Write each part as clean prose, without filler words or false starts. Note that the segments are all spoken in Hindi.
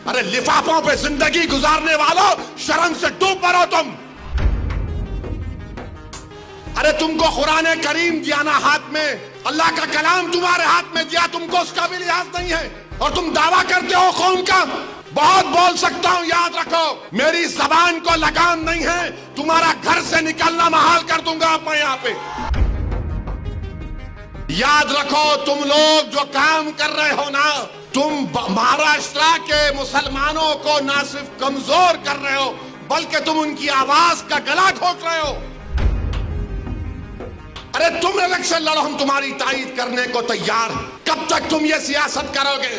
अरे लिफाफों पे जिंदगी गुजारने वालों, शर्म से डूब मरो तुम। अरे तुमको कुरान करीम दिया ना हाथ में, अल्लाह का कलाम तुम्हारे हाथ में दिया, तुमको उसका भी लिहाज नहीं है और तुम दावा करते हो कौम का। बहुत बोल सकता हूं, याद रखो मेरी जबान को लगाम नहीं है, तुम्हारा घर से निकलना महाल कर दूंगा मैं यहां पे। याद रखो तुम लोग जो काम कर रहे हो ना, तुम महाराष्ट्र के मुसलमानों को ना सिर्फ कमजोर कर रहे हो बल्कि तुम उनकी आवाज का गला घोट रहे हो। अरे तुम इलेक्शन लड़ो, हम तुम्हारी तायीद करने को तैयार। कब तक तुम ये सियासत करोगे?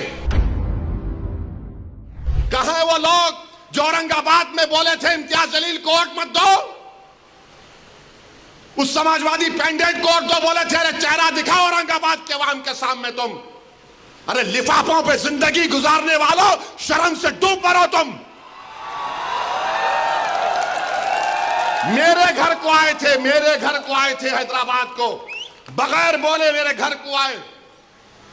कहां है वो लोग जो औरंगाबाद में बोले थे इम्तियाज जलील को वोट मत दो? उस समाजवादी पेंडेंट को वोट दो बोले थे। अरे चेहरा दिखाओ औरंगाबाद के अवाम के सामने तुम। अरे लिफाफों पे जिंदगी गुजारने वालों, शर्म से डूब मरो तुम। मेरे घर को आए थे, मेरे घर को आए थे हैदराबाद को, बगैर बोले मेरे घर को आए।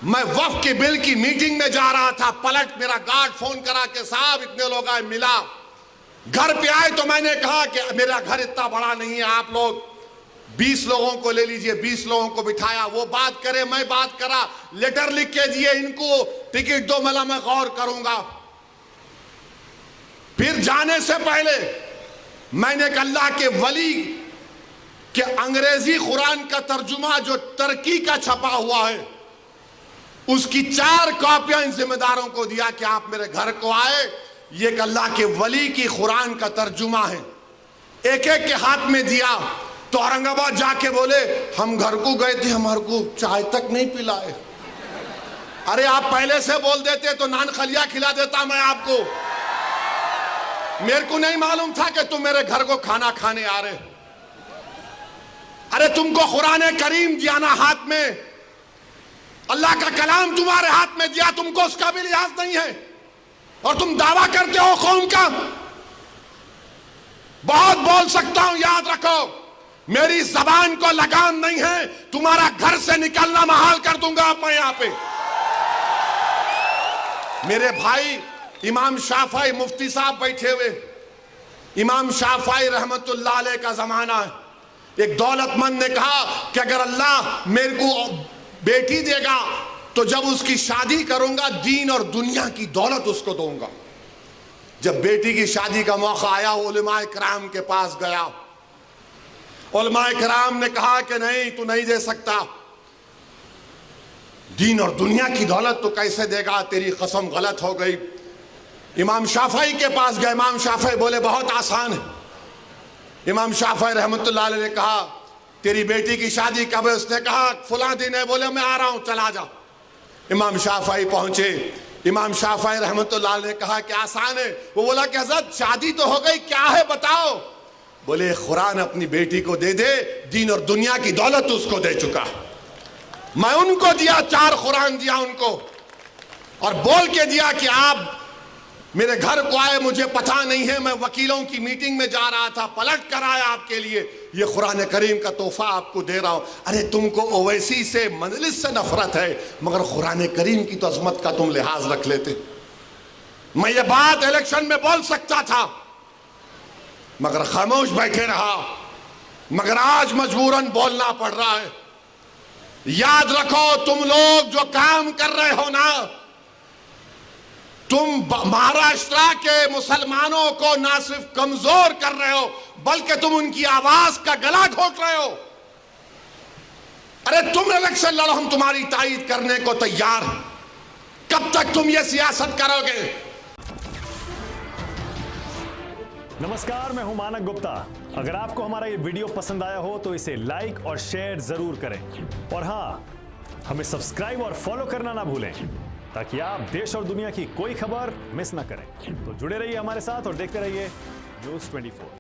मैं वक्फ के बिल की मीटिंग में जा रहा था, पलट मेरा गार्ड फोन करा के साहब इतने लोग आए, मिला। घर पे आए तो मैंने कहा कि मेरा घर इतना बड़ा नहीं है, आप लोग 20 लोगों को ले लीजिए। 20 लोगों को बिठाया, वो बात करे, मैं बात करा, लेटर लिख के दिए, इनको टिकट दो, मला मैं गौर करूंगा। फिर जाने से पहले मैंने एक अल्लाह के वली के अंग्रेजी कुरान का तर्जुमा जो तुर्की का छपा हुआ है, उसकी 4 कॉपियां इन जिम्मेदारों को दिया कि आप मेरे घर को आए, ये एक अल्लाह के वली की कुरान का तर्जुमा है। एक एक के हाथ में दिया तो औरंगाबाद जाके बोले हम घर को गए थे, हमारे को चाय तक नहीं पिलाए। अरे आप पहले से बोल देते तो नान खलिया खिला देता मैं आपको। मेरे को नहीं मालूम था कि तुम मेरे घर को खाना खाने आ रहे। अरे तुमको कुरान करीम दिया ना हाथ में, अल्लाह का कलाम तुम्हारे हाथ में दिया, तुमको उसका भी लिहाज नहीं है और तुम दावा करते हो कौम का। बहुत बोल सकता हूं, याद रखो मेरी जबान को लगाम नहीं है, तुम्हारा घर से निकलना महाल कर दूंगा मैं यहां पे। मेरे भाई इमाम शाफई मुफ्ती साहब बैठे हुए, इमाम शाफई रहमतुल्लाह अलैह का जमाना है। एक दौलतमंद ने कहा कि अगर अल्लाह मेरे को बेटी देगा तो जब उसकी शादी करूंगा दीन और दुनिया की दौलत उसको दूंगा। जब बेटी की शादी का मौका आया, उलमाए किराम के पास गया। उलमाए किराम ने कहा कि नहीं, तू नहीं दे सकता, दीन और दुनिया की दौलत तो कैसे देगा, तेरी कसम गलत हो गई। इमाम शाफई के पास गए, इमाम शाफई बोले बहुत आसान है। इमाम शाफई रहमतुल्लाह अलैह ने कहा तेरी बेटी की शादी कब है? उसने कहा फलां दिन है। बोले मैं आ रहा हूं, चला जा। इमाम शाफई पहुंचे, इमाम शाफई रहमतुल्लाह अलैह ने कहा कि आसान है। वो बोला कि हज़रत शादी तो हो गई, क्या है बताओ? बोले कुरान अपनी बेटी को दे दे, दीन और दुनिया की दौलत उसको दे चुका। मैं उनको दिया, 4 कुरान दिया उनको और बोल के दिया कि आप मेरे घर को आए, मुझे पता नहीं है, मैं वकीलों की मीटिंग में जा रहा था, पलट कर आया आपके लिए, ये कुरान करीम का तोहफा आपको दे रहा हूं। अरे तुमको ओवैसी से, मजलिस से नफरत है, मगर कुरान करीम की तो अजमत का तुम लिहाज रख लेते। मैं ये बात इलेक्शन में बोल सकता था मगर खामोश बैठे रहा, मगर आज मजबूरन बोलना पड़ रहा है। याद रखो तुम लोग जो काम कर रहे हो ना, तुम महाराष्ट्र के मुसलमानों को ना सिर्फ कमजोर कर रहे हो बल्कि तुम उनकी आवाज का गला घोट रहे हो। अरे तुम इलेक्शन लड़ो, हम तुम्हारी तायीद करने को तैयार। कब तक तुम ये सियासत करोगे? नमस्कार, मैं हूं मानक गुप्ता। अगर आपको हमारा ये वीडियो पसंद आया हो तो इसे लाइक और शेयर जरूर करें और हाँ, हमें सब्सक्राइब और फॉलो करना ना भूलें ताकि आप देश और दुनिया की कोई खबर मिस ना करें। तो जुड़े रहिए हमारे साथ और देखते रहिए News 24।